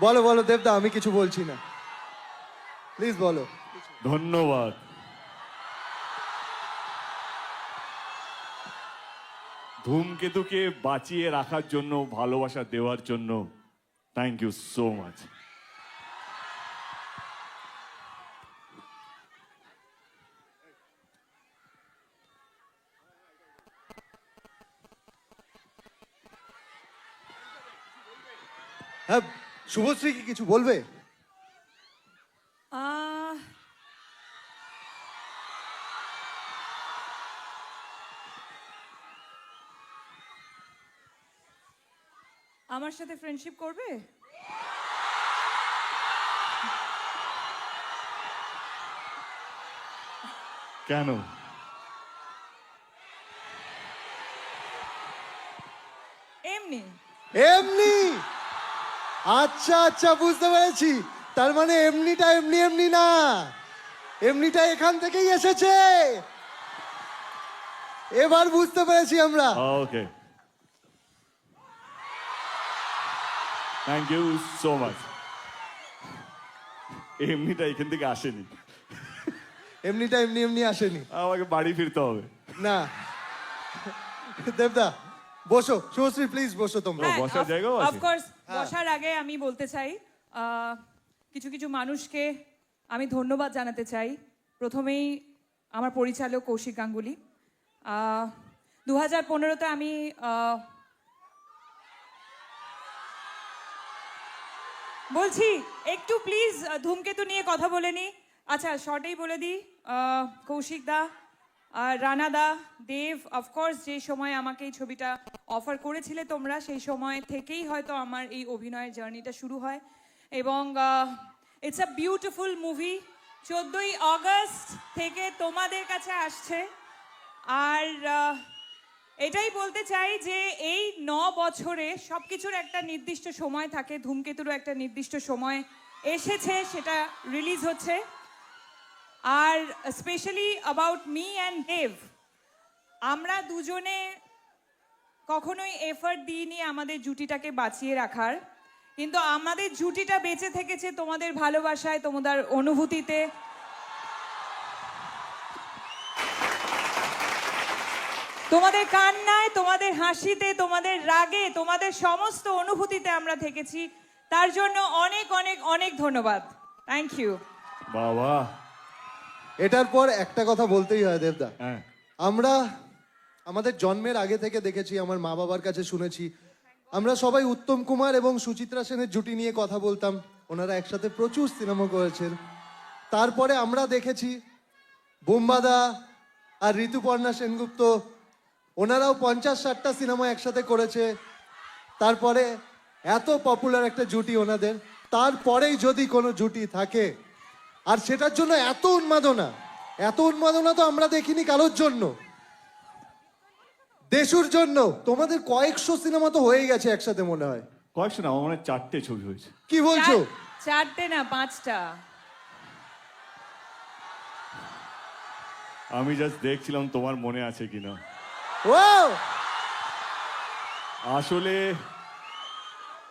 বলো বলো দেবদা, আমি কিছু বলছি না, প্লিজ বলো। ধন্যবাদ। ধূমকেতুকে বাঁচিয়ে রাখার জন্য, ভালোবাসা দেওয়ার জন্য থ্যাংক ইউ সো মাচ। হ্যাঁ, শুভশ্রী কি কিছু বলবে? আহ, আমার সাথে ফ্রেন্ডশিপ করবে? কেন? এমনি। এমনি? আচ্ছা আচ্ছা, বুঝতে পেরেছি। তার মানে এমনিটা এমনি এমনি না, এমনিটা এখান থেকেই এসেছে। এবার বুঝতে পেরেছি আমরা। ওকে, থ্যাংক ইউ সো মাচ। এমনিটা এখান থেকে আসেনি, এমনিটা এমনি এমনি আসেনি। আমাকে বাড়ি ফিরতে হবে। না দেবদা, বসো। শুভশ্রী প্লিজ বসো তোমরা। হ্যাঁ, বসার জায়গাও আছে? অফকোর্স, বসার আগে আমি বলতে চাই কিছু কিছু মানুষকে আমি ধন্যবাদ জানাতে চাই। প্রথমেই আমার পরিচালক কৌশিক গাঙ্গুলি। 2015-তে আমি বলছি একটু প্লিজ ধূমকেতু নিয়ে কথা বলে নি। আচ্ছা, শর্টেই বলে দিই, কৌশিক দা আর রানা দা, দেব, অফকোর্স যে সময় আমাকে এই ছবিটা অফার করেছিলে তোমরা, সেই সময় থেকেই হয়তো আমার এই অভিনয়ের জার্নিটা শুরু হয়। এবং ইটস আ বিউটিফুল মুভি। 14ই অগস্ট থেকে তোমাদের কাছে আসছে। আর এটাই বলতে চাই যে এই 9 বছরে সব কিছুর একটা নির্দিষ্ট সময় থাকে, ধূমকেতুরও একটা নির্দিষ্ট সময় এসেছে, সেটা রিলিজ হচ্ছে। আর স্পেশালি অ্যাবাউট মি অ্যান্ড দেব, আমরা দুজনে কখনোই এফর্ট দিইনি আমাদের জুটিটাকে বাঁচিয়ে রাখার, কিন্তু আমাদের জুটিটা বেঁচে থেকেছে তোমাদের ভালোবাসায়, তোমাদের অনুভূতিতে। তোমাদের কান্নায়, তোমাদের হাসিতে, তোমাদের রাগে, তোমাদের সমস্ত অনুভূতিতে আমরা থেকেছি। তার জন্য অনেক অনেক অনেক ধন্যবাদ। Thank you. বাবা, এটার পর একটা কথা বলতেই হয় দেবদা। হ্যাঁ, আমরা আমাদের জন্মের আগে থেকে দেখেছি, আমার মা বাবার কাছে শুনেছি, আমরা সবাই উত্তম কুমার এবং সুচিত্রা সেনের জুটি নিয়ে কথা বলতাম। ওনারা একসাথে প্রচুর সিনেমা করেছেন। তারপরে আমরা দেখেছি বোম্বাদা আর ঋতুপর্ণা সেনগুপ্ত, ওনারাও 50-60টা সিনেমা একসাথে করেছে। তারপরে এত পপুলার একটা জুটি ওনাদের, তারপরেই যদি কোনো জুটি থাকে, আর সেটার জন্য এত উন্মাদনা, এত উন্মাদনা তো আমরা দেখিনি কারোর জন্য। দেশুর জন্য তোমাদের কয়েকশো সিনেমা তো হয়ে গেছে একসাথে মনে হয়। কয়েকশো না, আমার মনে হয় 4টে ছবি হয়েছে। কি বলছো? 4টে না 5টা। আমি জাস্ট দেখছিলাম তোমার মনে আছে কিনা। ও আসলে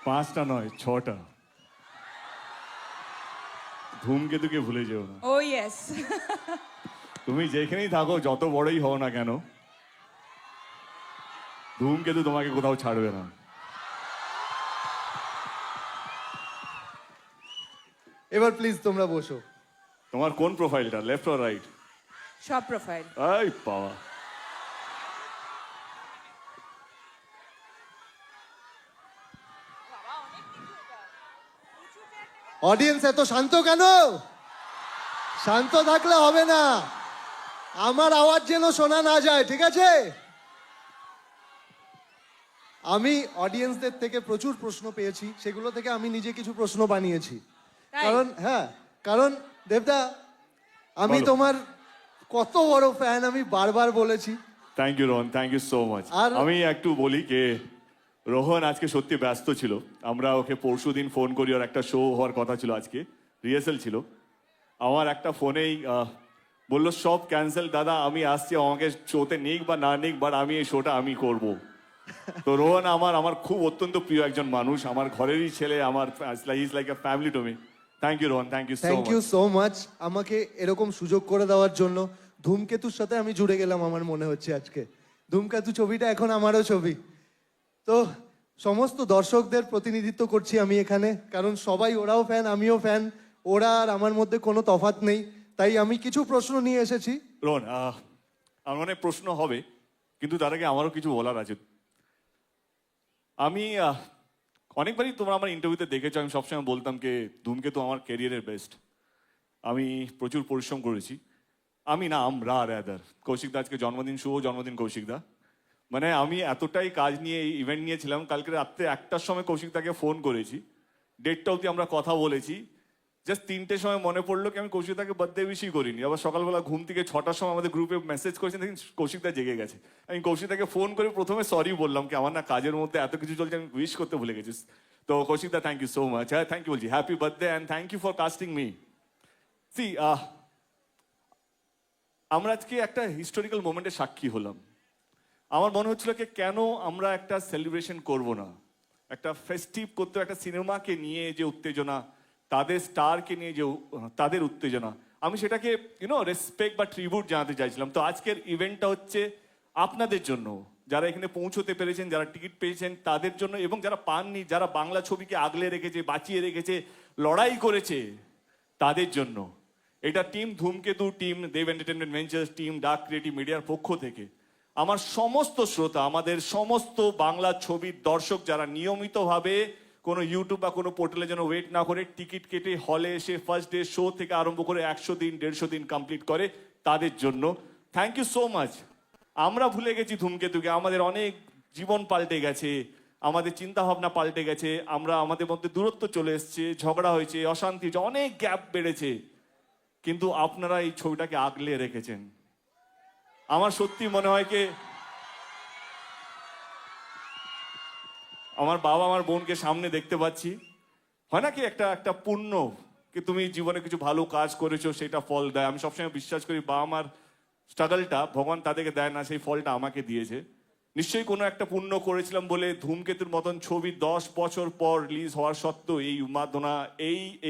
5টা নয়, 6টা। ধূমকেতুকে ভুলে যেও না। ও ইয়েস। তুমি যেখানেই থাকো, যত বড়ই হও না কেন, ধূমকেতু তোমাকে কোথাও ছাড়বে না। এবার প্লিজ তোমরা বসো। তোমার কোন প্রোফাইলটা, লেফট অর রাইট? সব প্রোফাইল। এই বাবা, অডিয়েন্স এত শান্ত কেন? শান্ত থাকলে হবে না, আমার আওয়াজ যেন শোনা না যায়, ঠিক আছে? আমি অডিয়েন্সদের থেকে প্রচুর প্রশ্ন পেয়েছি, সেগুলো থেকে আমি নিজে কিছু প্রশ্ন বানিয়েছি। তাই? কারণ কারণ দেবদা, আমি বলো। তোমার কত বড় ফ্যান আমি বারবার বলেছি। Thank you Rohan, thank you so much. আর- আমি একটু বলি কে, রোহন আজকে সত্যি ব্যস্ত ছিল। আমরা ওকে পরশুদিন ফোন করি, ওর একটা শো হওয়ার কথা ছিল, আজকে রিহার্সেল ছিল। আমার একটা ফোনেই বললো সব ক্যান্সেল দাদা, আমি আসছি, আমাকে শোতে নিক বা না নিক, বাট আমি এই শোটা আমি করব। তো রোহন আমার আমার খুব অত্যন্ত প্রিয় একজন মানুষ, আমার ঘরেরই ছেলে, আমার is like a family to me. Thank you Rohan, thank you so thank you much. So much আমাকে এরকম সুযোগ করে দেওয়ার জন্য। ধূমকেতুর সাথে আমি জুড়ে গেলাম আমার মনে হচ্ছে আজকে। ধূমকেতু ছবিটা এখন আমারও ছবি। তো সমস্ত দর্শকদের প্রতিনিধিত্ব করছি আমি এখানে, কারণ সবাই ওরাও ফ্যান, আমিও ফ্যান, ওরা আর আমার মধ্যে কোনো তফাৎ নেই। তাই আমি কিছু প্রশ্ন নিয়ে এসেছি। রোহন, আমার অনেক প্রশ্ন হবে, কিন্তু তার আগে আমারও কিছু বলার আছে। আমি অনেকবারই তোমরা আমার ইন্টারভিউতে দেখেছো, আমি সবসময় বলতাম যে ধূমকেতু আমার ক্যারিয়ারের বেস্ট। আমি প্রচুর পরিশ্রম করেছি। আমি না, আমরা র্যাদার কৌশিক দা আজকে জন্মদিন, শুভ জন্মদিন কৌশিক দা। মানে আমি এতটাই কাজ নিয়ে এই ইভেন্ট নিয়েছিলাম, কালকে রাত্রে 1টার সময় কৌশিক দাকে ফোন করেছি, 1:30 অবধি আমরা কথা বলেছি। জাস্ট 3টের সময় মনে পড়লো কি আমি কৌশিক দাকে বার্থডে উইশই করিনি। আবার সকালবেলা ঘুম থেকে 6টার সময় আমাদের গ্রুপে মেসেজ করেছেন, দেখি কৌশিক দা জেগে গেছে। আমি কৌশিক দাকে ফোন করে প্রথমে সরি বললাম কি আমার না কাজের মধ্যে এত কিছু চলছে, আমি উইশ করতে ভুলে গেছিস। তো কৌশিক দা থ্যাংক ইউ সো মাচ। হ্যাঁ থ্যাংক ইউ বলছি, happy birthday and thank you for casting me. See আমরা আজকে একটা হিস্টোরিক্যাল মোমেন্টের সাক্ষী হলাম। আমার মনে হচ্ছিল কি কেন আমরা একটা সেলিব্রেশন করব না, একটা ফেস্টিভ করতে, একটা সিনেমাকে নিয়ে যে উত্তেজনা, তাদের স্টারকে নিয়ে যে তাদের উত্তেজনা, আমি সেটাকে রেসপেক্ট বা ট্রিবিউট জানাতে চাইছিলাম। তো আজকের ইভেন্টটা হচ্ছে আপনাদের জন্য, যারা এখানে পৌঁছতে পেরেছেন, যারা টিকিট পেয়েছেন তাদের জন্য, এবং যারা পাননি, যারা বাংলা ছবিকে আগলে রেখেছে, বাঁচিয়ে রেখেছে, লড়াই করেছে তাদের জন্য। এটা team Dhumketu, team Dev entertainment ventures, team dark creative মিডিয়ার পক্ষ থেকে আমার সমস্ত শ্রোতা, আমাদের সমস্ত বাংলা ছবির দর্শক যারা নিয়মিতভাবে কোনো ইউটিউব বা কোনো পোর্টালে যেন ওয়েট না করে টিকিট কেটে হলে এসে ফার্স্ট ডে শো থেকে আরম্ভ করে 100 দিন 150 দিন কমপ্লিট করে, তাদের জন্য থ্যাংক ইউ সো মাচ। আমরা ভুলে গেছি ধূমকেতুকে, আমাদের অনেক জীবন পাল্টে গেছে, আমাদের চিন্তা ভাবনা পাল্টে গেছে, আমরা আমাদের মধ্যে দূরত্ব চলে এসছে, ঝগড়া হয়েছে, অশান্তি হয়েছে, অনেক গ্যাপ বেড়েছে, কিন্তু আপনারা এই ছবিটাকে আগলে রেখেছেন। আমার সত্যি মনে হয় কি আমার বাবা আমার বোনকে সামনে দেখতে পাচ্ছি, হয় না কি একটা একটা পুণ্য কি তুমি জীবনে কিছু ভালো কাজ করেছো, সেটা ফল দেয়। আমি সবসময় বিশ্বাস করি বাবা মার স্ট্রাগলটা ভগবান তাদেরকে দেয় না, সেই ফলটা আমাকে দিয়েছে। নিশ্চয়ই কোনো একটা পুণ্য করেছিলাম বলে ধূমকেতুর মতন ছবি 10 বছর পর রিলিজ হওয়ার সত্ত্বেও এই উন্মাদনা,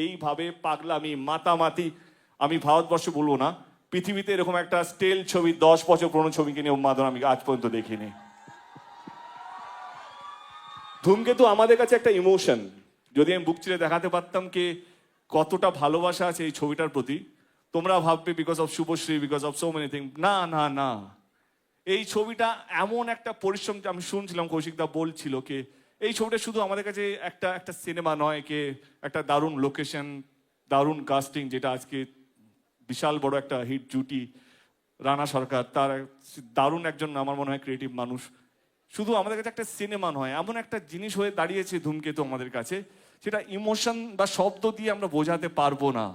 এইভাবে পাগলামি, মাতামাতি, আমি ভারতবর্ষ বলবো না, পৃথিবীতে এরকম একটা স্টেল ছবি 10 বছর পুরনো ছবিকে নিয়ে উন্মাদনা আমি আজ পর্যন্ত দেখিনি। ধূমকেতু আমাদের কাছে একটা ইমোশন। যদি আমি বুক চিরে দেখাতে পারতাম কি কতটা ভালোবাসা আছে এই ছবিটার প্রতি, তোমরা ভাববে because of Subhashree, because of so many thing. না না না, এই ছবিটা এমন একটা পরিশ্রম, আমি শুনছিলাম কৌশিক দা বলছিল কি এই ছবিটা শুধু আমাদের কাছে একটা একটা সিনেমা নয়, কে একটা দারুণ লোকেশন, দারুণ কাস্টিং, যেটা আজকে বিশাল বড় একটা হিট জুটি, রানা সরকার, তার দারুণ একজন আমার মনে হয় ক্রিয়েটিভ মানুষ। শুধু আমাদের কাছে একটা সিনেমা নয়, এমন একটা জিনিস হয়ে দাঁড়িয়েছে ধূমকেতু আমাদের কাছে, সেটা ইমোশন বা শব্দ দিয়ে আমরা বোঝাতে পারবো না।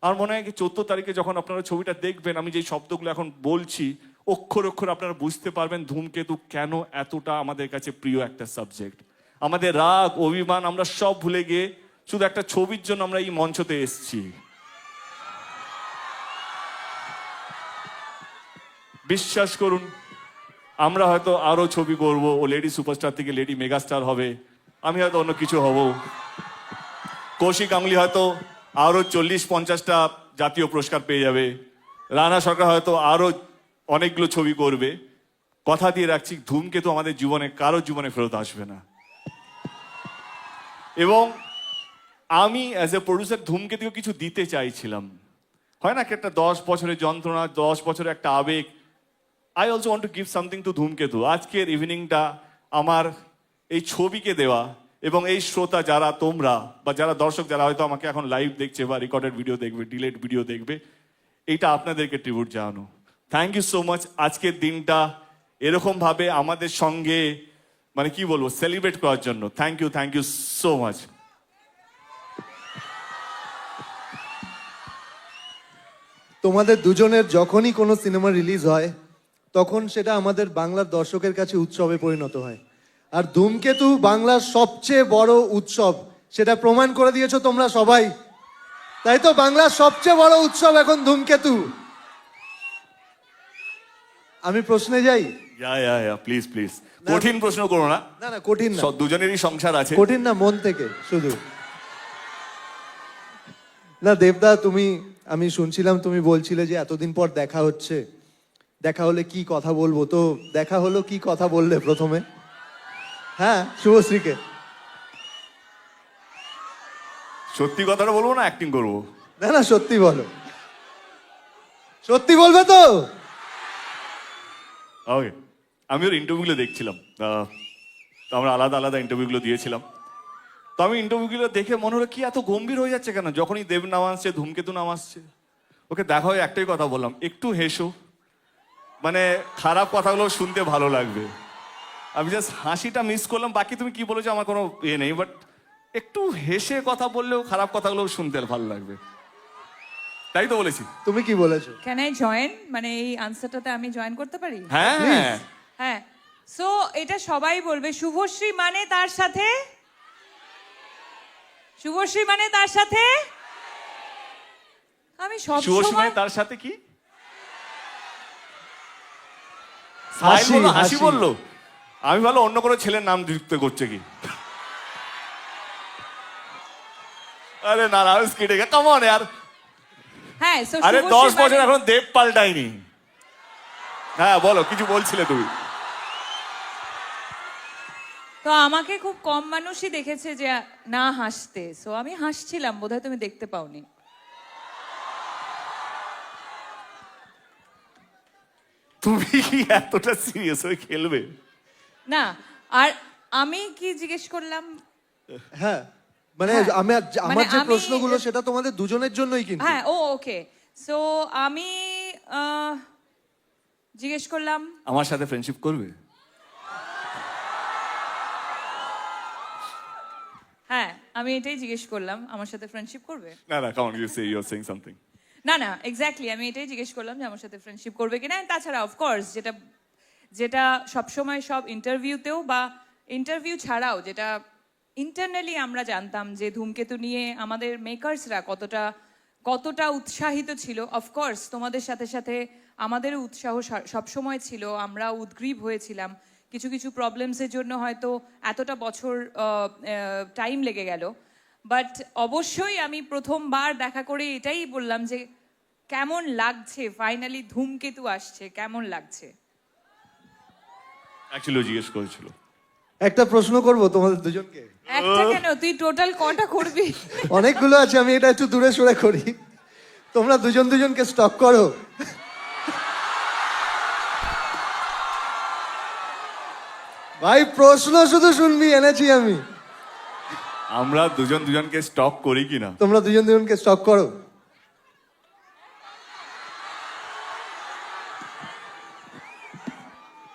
আমার মনে হয় কি 14 তারিখে যখন আপনারা ছবিটা দেখবেন, আমি যেই শব্দগুলো এখন বলছি অক্ষর অক্ষর আপনারা বুঝতে পারবেন ধূমকেতু কেন এতটা আমাদের কাছে প্রিয় একটা সাবজেক্ট। আমাদের রাগ, অভিমান আমরা সব ভুলে গিয়ে শুধু একটা ছবির জন্য আমরা এই মঞ্চতে এসেছি। বিশ্বাস করুন, আমরা হয়তো আরো ছবি করব, ও লেডি সুপারস্টার থেকে লেডি মেগাস্টার হবে, আমি হয়তো অন্য কিছু হব, কৌশিক গাঙ্গুলি হয়তো আরো 40-50টা জাতীয় পুরস্কার পেয়ে যাবে, রানা সরকার হয়তো আরো অনেকগুলো ছবি করবে। কথা দিয়ে রাখছি, ধূমকেতু আমাদের জীবনে কারো জীবনে ফেরত আসবে না। এবং আমি অ্যাজ এ প্রডিউসার ধূমকেতুকে কিছু দিতে চাইছিলাম। হয় না কি একটা 10 বছরের যন্ত্রণা, 10 বছরের একটা আবেগ, I also want to give something to ধূমকেতু। আজকের ইভিনিংটা আমার এই ছবিকে দেওয়া, এবং এই শ্রোতা যারা তোমরা বা যারা দর্শক যারা হয়তো আমাকে এখন লাইভ দেখছে বা রেকর্ডেড ভিডিও দেখবে, ডিলেট ভিডিও দেখবে, এইটা আপনাদেরকে ট্রিবিউট জানানো। Thank you so much. আজকের দিনটা এরকম ভাবে আমাদের সঙ্গে মানে কি বলবো সেলিব্রেট করার জন্য থ্যাংক ইউ সো মাচ। তোমাদের দুজনের যখনই কোনো সিনেমা রিলিজ হয় তখন সেটা আমাদের বাংলার দর্শকের কাছে উৎসবে পরিণত হয়। আর ধূমকেতু বাংলার সবচেয়ে বড় উৎসব, সেটা প্রমাণ করে দিয়েছো তোমরা সবাই। তাই তো বাংলার সবচেয়ে বড় উৎসব এখন ধূমকেতু। আমি প্রশ্নে যাই। প্লিজ প্লিজ, কঠিন প্রশ্ন করো না, না না কঠিন না, দুজনেরই সংসার আছে। কঠিন না, মন থেকে শুধু। না দেবদা, তুমি, আমি শুনছিলাম তুমি বলছিলে যে এতদিন পর দেখা হচ্ছে, দেখা হলে কি কথা বলবো, তো দেখা হলো, কি কথা বললে প্রথমে? হ্যাঁ, শুভশ্রীকে। সত্যি কথাটা বলবো না অ্যাক্টিং করবো? না না সত্যি বলো, সত্যি বলবে তো? ওকে, আমি ওর ইন্টারভিউগুলো দেখছিলাম, তো আমরা আলাদা আলাদা ইন্টারভিউগুলো দিয়েছিলাম। তো আমি ইন্টারভিউগুলো দেখে মনে হলো কি এত গম্ভীর হয়ে যাচ্ছে কেন, যখনই দেব নাম আসছে, ধূমকেতু নাম আসছে। ওকে দেখা হয়ে একটাই কথা বললাম, একটু হেসো, মানে খারাপ কথাগুলো শুনতে ভালো লাগবে। আমি জাস্ট হাসিটা মিস করলাম, বাকি তুমি কি বলেছো আমার কোনো ইয়ে নেই, বাট একটু হেসে কথা বললেও খারাপ কথাগুলো শুনতে ভালো লাগবে, তাই তো বলেছি। তুমি কি বলেছো? ক্যান আই জয়েন, মানে এই আনসারটাতে আমি জয়েন করতে পারি? হ্যাঁ Please. হ্যাঁ, সো এটা সবাই বলবে, শুভশ্রী মানে তার সাথে, শুভশ্রী মানে তার সাথে, আমি সব শুভশ্রী সময় তার সাথে কি স্মাইল হাসি, বললো, হাসি হাসি। বললো, আমি ভালো অন্য কোনো ছেলের নাম যুক্ত করছে কি। আরে না না, কেটে গে, কাম অন यार। হ্যাঁ, সো আরে 10 বছর এখন দেব পাল্টাইনি। হ্যাঁ বলো, কিছু বলছিলে তুমি। তো আমাকে খুব কম মানুষই দেখেছে যে না হাসতে, সো আমি হাসছিলাম, বোধহয় তুমি দেখতে পাওনি। তুমি কি এতটা সিরিয়াস হয়ে খেলবে? না, আর আমি কি জিজ্ঞেস করলাম? হ্যাঁ, মানে হ্যাঁ, আমার মানে যে আমি- প্রশ্নগুলো সেটা তোমাদের দুজনের জন্যই কিন্তু। হ্যাঁ, ও ওকে, সো আমি জিজ্ঞেস করলাম, আমার সাথে ফ্রেন্ডশিপ করবে? হ্যাঁ আমি এটাই জিজ্ঞেস করলাম, আমার সাথে ফ্রেন্ডশিপ করবে? না না, come on, you say, you are saying something. না না, এক্স্যাক্টলি আমি এটাই জিজ্ঞেস করলাম যে আমার সাথে ফ্রেন্ডশিপ করবে কিনা। তাছাড়া অফকোর্স যেটা যেটা সবসময় সব ইন্টারভিউতেও বা ইন্টারভিউ ছাড়াও যেটা ইন্টারনালি আমরা জানতাম যে ধূমকেতু নিয়ে আমাদের মেকার্সরা কতটা কতটা উৎসাহিত ছিল। অফকোর্স তোমাদের সাথে সাথে আমাদেরও উৎসাহ সবসময় ছিল, আমরা উদ্গ্রীব হয়েছিলাম। কিছু কিছু প্রবলেমসের জন্য হয়তো এতটা বছর টাইম লেগে গেল, বাট অবশ্যই আমি প্রথমবার দেখা করে এটাই বললাম যে কেমন লাগছে, ফাইনালি ধূমকেতু আসছে, কেমন লাগছে। অ্যাকচুয়ালি জিজ্ঞেস করেছিল। একটা প্রশ্ন করব তোমাদের দুজনকে। একটা কেন, তুই টোটাল কটা করবি? অনেকগুলো আছে, আমি এটা একটু দূরে সরে করি। তোমরা দুজন দুজনকে স্টক করো। ভাই প্রশ্ন শুধু শুনবি এনেছি আমি। আমরা দুজন দুজনকে স্টক করি কিনা? তোমরা দুজন দুজনকে স্টক করো।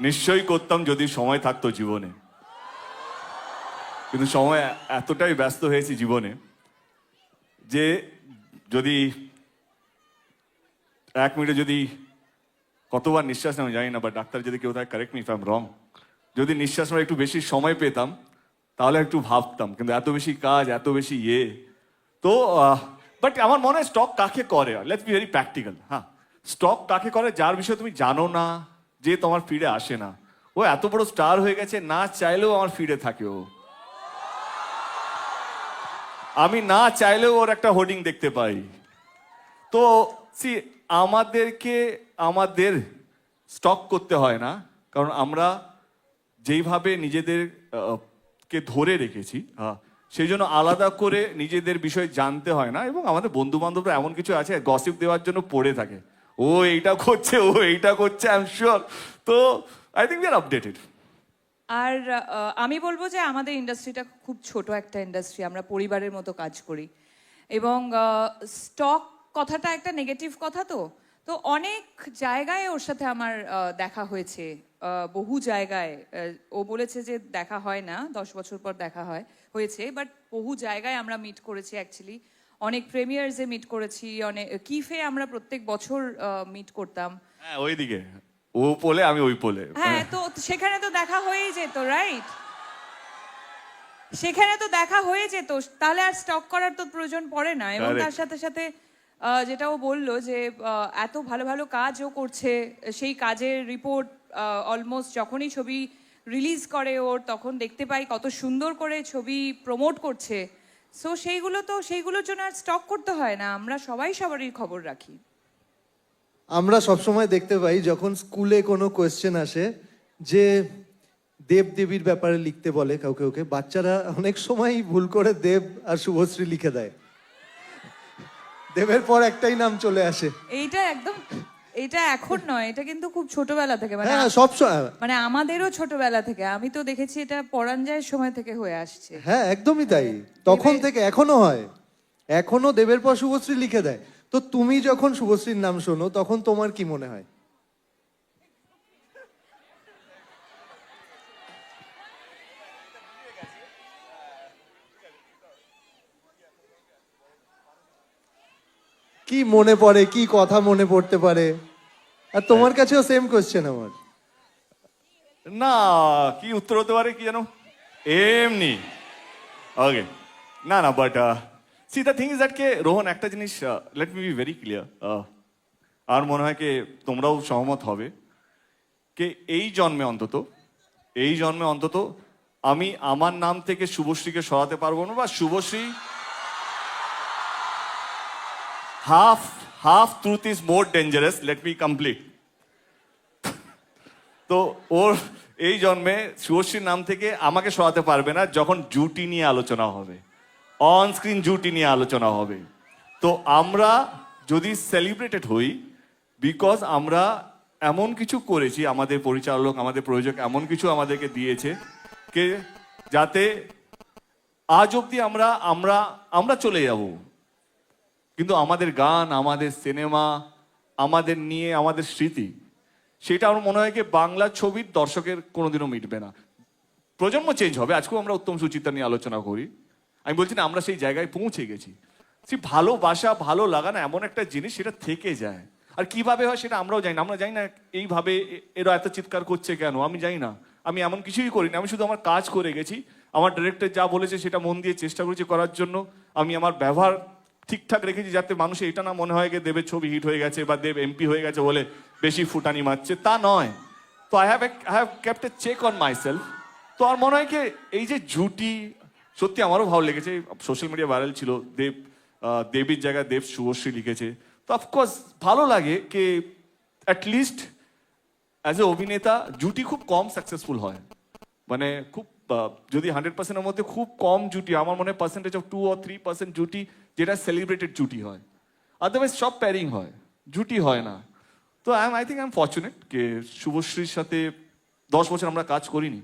নিশ্চয়ই করতাম যদি সময় থাকতো জীবনে, কিন্তু সময় এতটাই ব্যস্ত হয়েছি জীবনে যে যদি 1 মিনিটে যদি কতবার নিঃশ্বাস নেওয়া জানি না, বা ডাক্তার যদি কেউ থাকে, correct me if I am রং, যদি নিঃশ্বাস নেওয়ার একটু বেশি সময় পেতাম তাহলে একটু ভাবতাম, কিন্তু এত বেশি কাজ, এত বেশি তো বাট আমার মনে হয় স্টক কাকে করে, লেটস বি ভেরি প্র্যাকটিক্যাল। হ্যাঁ, স্টক কাকে করে যার বিষয়ে তুমি জানো না, যে তোমার ফিডে আসে না। ও এত বড় স্টার হয়ে গেছে, না চাইলেও আমার ফিডে থাকে ও। আমি না চাইলেও ওর একটা হোর্ডিং দেখতে পাই। তো সি, আমাদের স্টক করতে হয় না, কারণ আমরা যেইভাবে নিজেদের কে ধরে রেখেছি, সেই জন্য আলাদা করে নিজেদের বিষয় জানতে হয় না। এবং আমাদের বন্ধু বান্ধবরা এমন কিছু আছে গসিপ দেওয়ার জন্য পড়ে থাকে, ও এইটা করছে, ও এইটা করছে, আই এম শিওর। তো I think we are updated. আর আমি বলবো যে আমাদের ইন্ডাস্ট্রিটা খুব ছোট একটা ইন্ডাস্ট্রি, আমরা পরিবারের মতো কাজ করি। এবং স্টক কথাটা একটা নেগেটিভ কথা, তো তো অনেক জায়গায় ওর সাথে আমার দেখা হয়েছে, বহু জায়গায়। ও বলেছে যে দেখা হয় না, 10 বছর পর দেখা হয়েছে, বাট বহু জায়গায় আমরা মিট করেছি অ্যাকচুয়ালি। অনেক প্রিমিয়ার্সে মিট করেছি, অনেক কিফে আমরা প্রত্যেক বছর মিট করতাম। হ্যাঁ, ওইদিকে ও পোলে, আমি ওই পোলে। হ্যাঁ, তো সেখানে তো দেখা হয়েই যেত, রাইট? সেখানে তো দেখা হয়ে যেত, তাহলে আর স্টক করার তো প্রয়োজন পড়ে না। এবং Correct. তার সাথে সাথে যেটা ও বললো যে এত ভালো ভালো কাজও করছে, সেই কাজের রিপোর্ট অলমোস্ট যখনই ছবি রিলিজ করে ওর, তখন দেখতে পাই কত সুন্দর করে ছবি প্রমোট করছে। সো সেইগুলোর জন্য আর স্টক করতে হয় না, আমরা সবাই সবারই খবর রাখি। আমরা সবসময় দেখতে পাই যখন স্কুলে কোনো কোয়েশ্চেন আসে যে দেব দেবীর ব্যাপারে লিখতে বলে কাউকে, ওকে বাচ্চারা অনেক সময় ভুল করে দেব আর শুভশ্রী লিখে দেয়, দেবের পর একটাই নাম চলে আসে। এটা এখন নয়, এটা কিন্তু খুব ছোটবেলা থেকে, মানে হ্যাঁ সব মানে আমাদেরও ছোটবেলা থেকে, আমি তো দেখেছি এটা পরাঞ্জয়ের সময় থেকে হয়ে আসছে। হ্যাঁ একদমই তাই, তখন থেকে এখনো হয়, এখনো দেবের পর শুভশ্রী লিখে দেয়। তো তুমি যখন শুভশ্রীর নাম শোনো তখন তোমার কি মনে হয়? কি মনে পড়ে, কি কথা মনে পড়তে পারে? আর তোমার কাছেও সেম কোয়েশ্চেন আমার। না, কি উত্তর হতে পারে কি জানো, এমনি ওকে। না না, but see the thing is that কে রোহন, একটা জিনিস let me be very clear, আর মনে হয় কি তোমরাও সহমত হবে কে এই জন্মে অন্তত আমি আমার নাম থেকে শুভশ্রীকে সরাতে পারবো না, বা Subhashree half truth is more dangerous, let me complete. তো ওর এই জন্মে শুভশ্রীর নাম থেকে আমাকে সরাতে পারবে না যখন জুটি নিয়ে আলোচনা হবে, অন স্ক্রিন জুটি নিয়ে আলোচনা হবে। তো আমরা যদি সেলিব্রেটেড হই বিকজ আমরা এমন কিছু করেছি, আমাদের পরিচালক আমাদের প্রযোজক এমন কিছু আমাদেরকে দিয়েছে কে যাতে আজ অব্দি আমরা আমরা আমরা চলে যাব, কিন্তু আমাদের গান, আমাদের সিনেমা, আমাদের নিয়ে আমাদের স্মৃতি, সেটা আমার মনে হয় কি বাংলা ছবির দর্শকের কোনোদিনও মিটবে না। প্রজন্ম চেঞ্জ হবে, আজকেও আমরা উত্তম সুচিত্রা নিয়ে আলোচনা করি, আমি বলছি না আমরা সেই জায়গায় পৌঁছে গেছি। সেই ভালোবাসা, ভালো লাগা না এমন একটা জিনিস, সেটা থেকে যায়। আর কিভাবে হয় সেটা আমরাও জানি না, আমরা জানি না এইভাবে এরা এত চিৎকার করছে কেন, আমি জানি না, আমি এমন কিছুই করিনি, আমি শুধু আমার কাজ করে গেছি, আমার ডিরেক্টর যা বলেছে সেটা মন দিয়ে চেষ্টা করেছি করার জন্য, আমি আমার ব্যবহার ঠিকঠাক রেখেছি যাতে মানুষের এটা না মনে হয় যে দেবের ছবি হিট হয়ে গেছে বা দেব এমপি হয়ে গেছে বলে বেশি ফুটানি মারছে, তা নয়। তো I have kept a check on myself. তো আমার মনে হয় কি এই যে জুটি, সত্যি আমারও ভালো লেগেছে, সোশ্যাল মিডিয়া ভাইরাল ছিল, দেবীর জায়গায় দেব শুভশ্রী লিখেছে, তো অফকোর্স ভালো লাগে কি অ্যাটলিস্ট অ্যাজ এ অভিনেতা জুটি খুব কম সাকসেসফুল হয়, মানে খুব যদি 100%-এর মধ্যে খুব কম জুটি, আমার মনে হয় পার্সেন্টেজ অফ 2 or 3% জুটি যেটা সেলিব্রেটেড জুটি হয়, আদারওয়াইজ সব প্যারিং হয়, জুটি হয় না। তো I think I am fortunate যে শুভশ্রীর সাথে 10 বছর আমরা কাজ করিনি,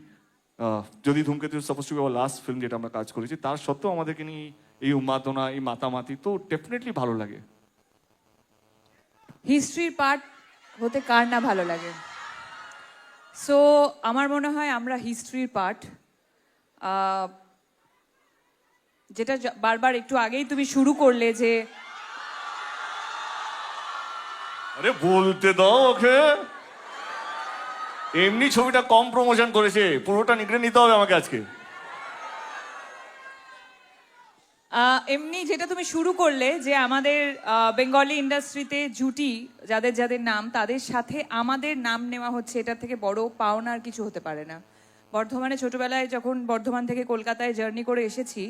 যদি ধূমকেতু suppose two B our last film যেটা আমরা কাজ করেছি, তার সত্ত্বেও আমাদেরকে নিয়ে এই উন্মাদনা, এই মাতামাতি, তো ডেফিনেটলি ভালো লাগে। হিস্ট্রির পার্ট হতে কার না ভালো লাগে? সো আমার মনে হয় আমরা হিস্ট্রির পার্ট, যেটা বারবার একটু আগেই তুমি শুরু করলে যে আরে বলতে দাও ওকে, এমনি ছবিটা কম প্রমোশন করেছে, পুরোটা নিগড়ে নিতে হবে আমাকে আজকে। এমনি যেটা তুমি শুরু করলে যে আমাদের বেঙ্গলি ইন্ডাস্ট্রিতে জুটি যাদের যাদের নাম, তাদের সাথে আমাদের নাম নেওয়া হচ্ছে, এটার থেকে বড় পাওনা আর কিছু হতে পারে না। বর্ধমানে ছোটবেলায় যখন বর্ধমান থেকে কলকাতায় জার্নি করে এসেছি,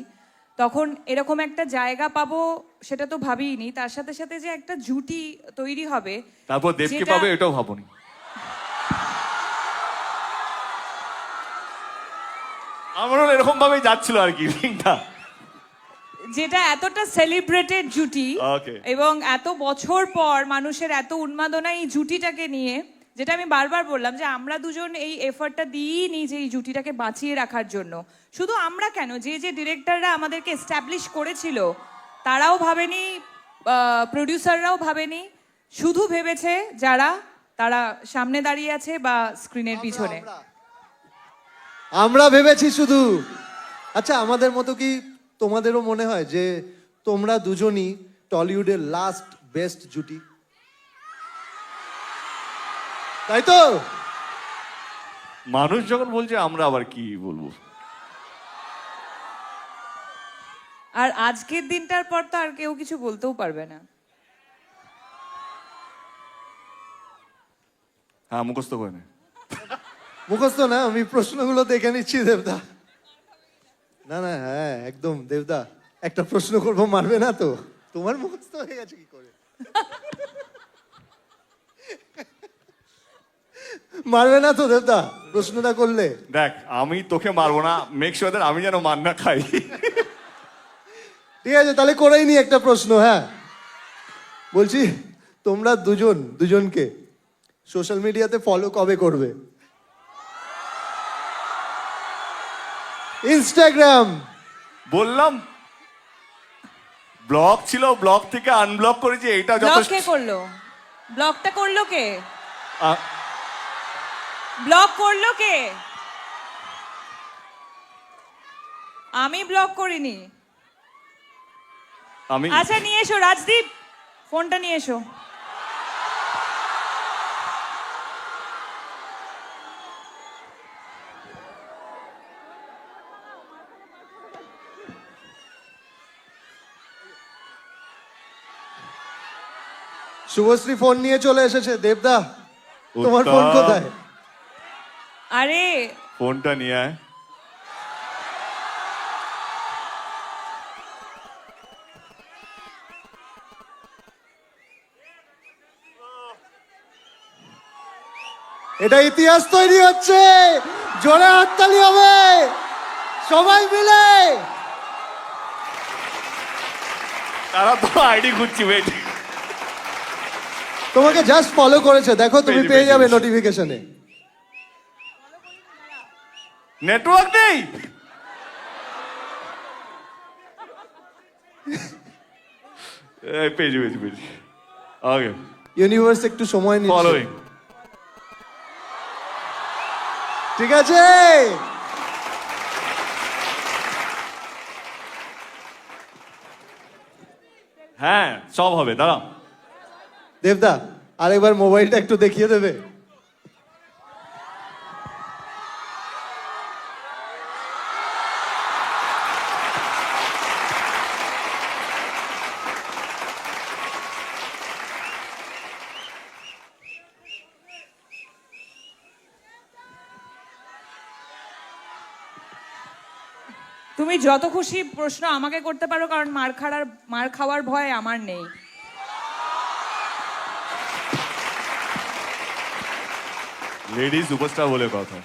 তখন এরকম একটা জায়গা পাবো সেটা তো ভাবিনি, তার সাথে সাথে যে একটা জুটি তৈরি হবে, তারপর দেবকে পাবে এটাও ভাবনি। আমারও এরকম ভাবে যাচ্ছিল আর কি রিংটা, যেটা এতটা সেলিব্রেটেড জুটি এবং এত বছর পর মানুষের এত উন্মাদনা এই জুটিটাকে নিয়ে, যেটা আমি বারবার বললাম যে আমরা দুজন এই এফর্টটা দিই নি যে এই জুটিটাকে বাঁচিয়ে রাখার জন্য। শুধু আমরা কেন, যে যে ডিরেক্টররা আমাদেরকে এস্টাবলিশ করেছিল তারাও ভাবেনি, প্রডিউসাররাও ভাবেনি, শুধু ভেবেছে তারা সামনে দাঁড়িয়ে আছে বা স্ক্রিনের পিছনে। আমরা ভেবেছি শুধু। আচ্ছা, আমাদের মতো কি তোমাদেরও মনে হয় যে তোমরা দুজনই টলিউডের লাস্ট বেস্ট জুটি? তাই তো? মানুষ যখন বলছে আমরা আবার কি বলবো। আর আজকের দিনটার পর তো আর কেউ কিছু বলতেও পারবে না। হ্যাঁ মুখস্থ করে নে। মুখস্থ না, আমি প্রশ্নগুলো দেখে নিচ্ছি দেবদা। না না, হ্যাঁ একদম দেবদা, একটা প্রশ্ন করবো, মারবে না তো? তোমার মুখস্থ হয়ে গেছে কি করে? মারবে না তো দেবদা প্রশ্নটা করলে? দেখ আমি তোকে মারবো না, মেক শিওর দ্যাট আমি যেন মার না খাই। ঠিক আছে, তাহলে করেই নি একটা প্রশ্ন। হ্যাঁ বলছি, তোমরা দুজনকে সোশ্যাল মিডিয়াতে ফলো কবে করবে? ইনস্টাগ্রাম। বললাম ব্লক ছিল, ব্লক থেকে আনব্লক করেছি, এটা ব্লক যথেষ্ট। কে করলো? ব্লকটা করলো কে? আ- ব্লক করলো কে? আমি ব্লক করিনি। আমি আচ্ছা নিয়ে এসো রাজদীপ, ফোনটা নিয়ে এসো। শুভশ্রী ফোন নিয়ে চলে এসেছে। দেবদা তোমার উত্তম। ফোন কোথায়? আরে ফোনটা নিয়ে আয়। এটা ইতিহাস তৈরি হচ্ছে, জোরে হাততালি হবে সবাই মিলে। তারা তো আইডি খুঁজছি, ওয়েট। তোমাকে জাস্ট ফলো করেছে, দেখো তুমি পেয়েছি, পেয়ে যাবে পেয়েছি। নোটিফিকেশনে। নেটওয়ার্ক নেই। পেয়েছি পেয়েছি পেয়েছি। ওকে, ইউনিভার্স একটু সময় নিচ্ছে। ফলোইং। ঠিক আছে, হ্যাঁ সব হবে, দাঁড়াও। দেবদা আরেকবার মোবাইলটা একটু দেখিয়ে দেবে? তুমি যত খুশি প্রশ্ন আমাকে করতে পারো, কারণ মার খাওয়ার ভয় আমার নেই। লেডি সুপারস্টার বলে কথা।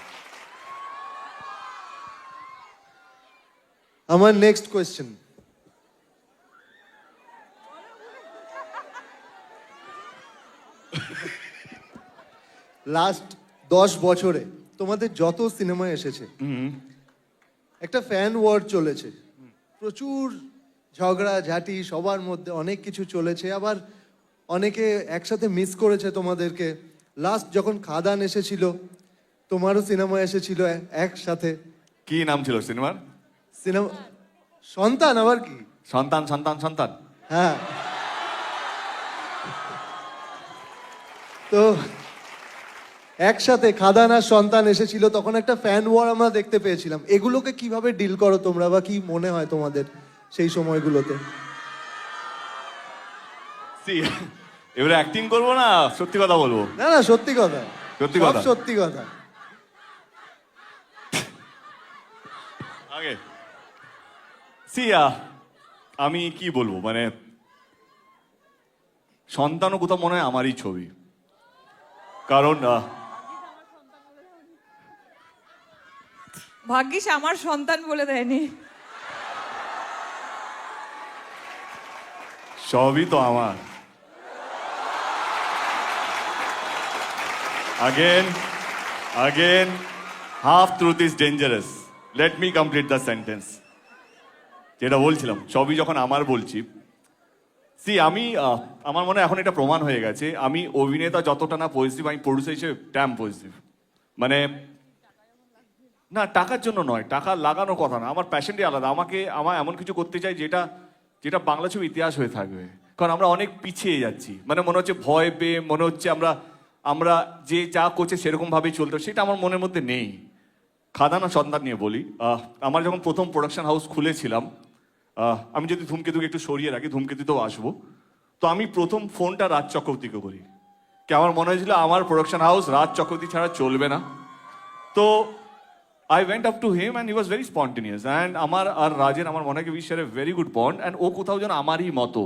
আমার নেক্সট কোয়েশ্চেন, লাস্ট 10 বছরে তোমাদের যত সিনেমা এসেছে, একটা ফ্যান ওয়ার চলেছে, প্রচুর ঝগড়া ঝাঁটি, সবার মধ্যে অনেক কিছু চলেছে, আবার অনেকে একসাথে মিস করেছে তোমাদেরকে। লাস্ট যখন খাদান এসেছিল, তোমারও সিনেমা এসেছিল একসাথে। কি নাম ছিল সিনেমার? সিনেমা সন্তান, আবার কি? সন্তান সন্তান সন্তান। হ্যাঁ, তো একসাথে খাদান আর সন্তান এসেছিল, তখন একটা ফ্যান ওয়ার আমরা দেখতে পেয়েছিলাম। এগুলোকে কিভাবে ডিল করো তোমরা, বা কি মনে হয় তোমাদের সেই সময়গুলোতে? See, এবারে অ্যাক্টিং করবো না সত্যি কথা বলবো? না না, সত্যি কথা, সত্যি সব কথা। সত্যি কথা। আগে সি আমি কি বলবো, মানে সন্তানও কোথাও মনে হয় আমারই ছবি, কারণ ভাগ্যিস আমার সন্তান বলে দেয়নি। সবই তো আমার। Again, half truth is dangerous. Let me complete the sentence. যেটা বলছিলাম, সবই যখন আমার বলছি, আমি আমার মনে হয় এখন এটা প্রমাণ হয়ে গেছে, আমি অভিনেতা যতটা না পজিটিভ, আমি প্রডিউসার হিসেবে ড্যাম পজিটিভ। মানে না, টাকার জন্য নয়, টাকা লাগানোর কথা না, আমার প্যাশনটাই আলাদা। আমার এমন কিছু করতে চাই যেটা বাংলা ছবি ইতিহাস হয়ে থাকবে। কারণ আমরা অনেক পিছিয়ে যাচ্ছি, মানে মনে হচ্ছে ভয় পেয়ে, মনে হচ্ছে আমরা যে যা করছে সেরকম ভাবেই চলতে, সেটা আমার মনের মধ্যে নেই। খাদান আর সন্তান নিয়ে বলি, আমার যখন প্রথম প্রোডাকশন হাউস খুলেছিলাম, আমি যদি ধূমকেতুকে একটু সরিয়ে রাখি, ধূমকেতুতেও আসবো, তো আমি প্রথম ফোনটা রাজ চক্রবর্তীকে করি। কি আমার মনে হয়েছিল আমার প্রোডাকশন হাউস রাজ চক্রবর্তী ছাড়া চলবে না। তো I went up to him and he was very spontaneous and আমার আর রাজের আমার মনে হয় we share a very good bond and ও কোথাও যেন আমারই মতো,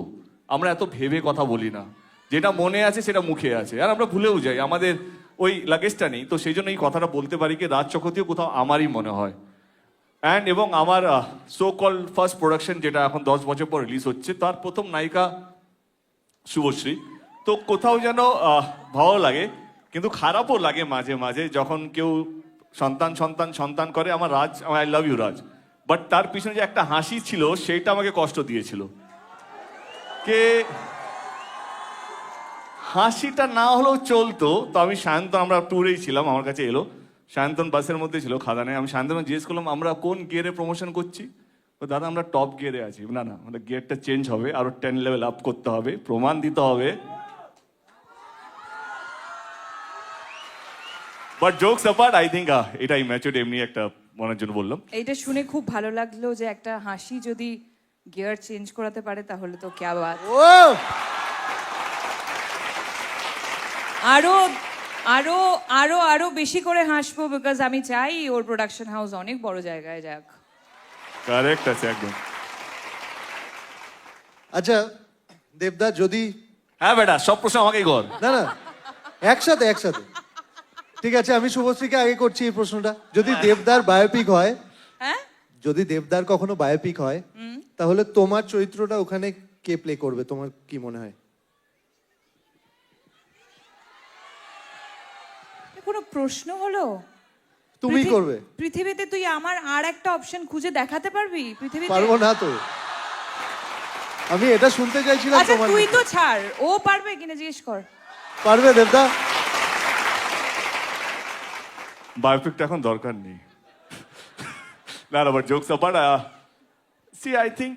আমরা এত ভেবে কথা বলি না, যেটা মনে আছে সেটা মুখে আছে আর আমরা ভুলেও যাই, আমাদের ওই লাগেজটা নেই, তো সেই জন্য এই কথাটা বলতে পারি কি রাজ চক্রবর্তীও কোথাও আমারই মনে হয়। অ্যান্ড এবং আমার সো কল ফার্স্ট প্রোডাকশন যেটা এখন 10 বছর পর রিলিজ হচ্ছে, তার প্রথম নায়িকা শুভশ্রী। তো কোথাও যেন ভালো লাগে, কিন্তু খারাপও লাগে মাঝে মাঝে যখন কেউ সন্তান সন্তান সন্তান করে। আমার Raj, I love you Raj, but তার পিছনে যে একটা হাসি ছিল সেইটা আমাকে কষ্ট দিয়েছিল। কে হাসিটা না হলেও চলতো। তো আমি সায়ন্তন, আমরা ট্যুরেই ছিলাম, আমার কাছে এলো সায়ন্তন, বাসের মধ্যে ছিল খাদানে। আমি সায়ন্তন জিজ্ঞেস করলাম আমরা কোন গিয়ারে প্রমোশন করছি? ও দাদা আমরা টপ গিয়ারে আছি। না না, আমাদের গিয়ারটা চেঞ্জ হবে, আরো 10 লেভেল আপ করতে হবে, প্রমাণ দিতে হবে। But jokes apart, I think এটা ইম্যাচুরড এমনি একটা মনের জন্য বললাম। এইটা শুনে খুব ভালো লাগলো যে একটা হাসি যদি গিয়ার চেঞ্জ করাতে পারে তাহলে তো ক্যা বাত। ও আরো আরো আরো আরো বেশি করে হাসবো, বিকজ আমি চাই ওর প্রোডাকশন হাউস অনেক বড় জায়গায় যাক। কারেক্ট আছে একদম। আচ্ছা দেবদা, যদি হ্যাঁ বেটা, সব প্রশ্ন আমাকেই কর। না না একসাথে একসাথে, ঠিক আছে আমি শুভশ্রীকে আগে করছি এই প্রশ্নটা। যদি দেবদার বায়োপিক হয়, হ্যাঁ, যদি দেবদার কখনো বায়োপিক হয়, তাহলে তোমার চরিত্রটা ওখানে কে প্লে করবে, তোমার কি মনে হয়? কোনো প্রশ্ন হলো? তুমি করবে? পৃথিবীতে তুই আমার আর একটা অপশন খুঁজে দেখাতে পারবি পৃথিবীতে? পারবো না তো, আমি এটা শুনতে চাইছিলাম আচ্ছা তোমার তুই মুখে। তো ছাড়, ও পারবে কিনা জিজ্ঞেস কর। পারবে দেবদা? বায়োপিকটা এখন দরকার নেই। না না, but jokes apart, see I think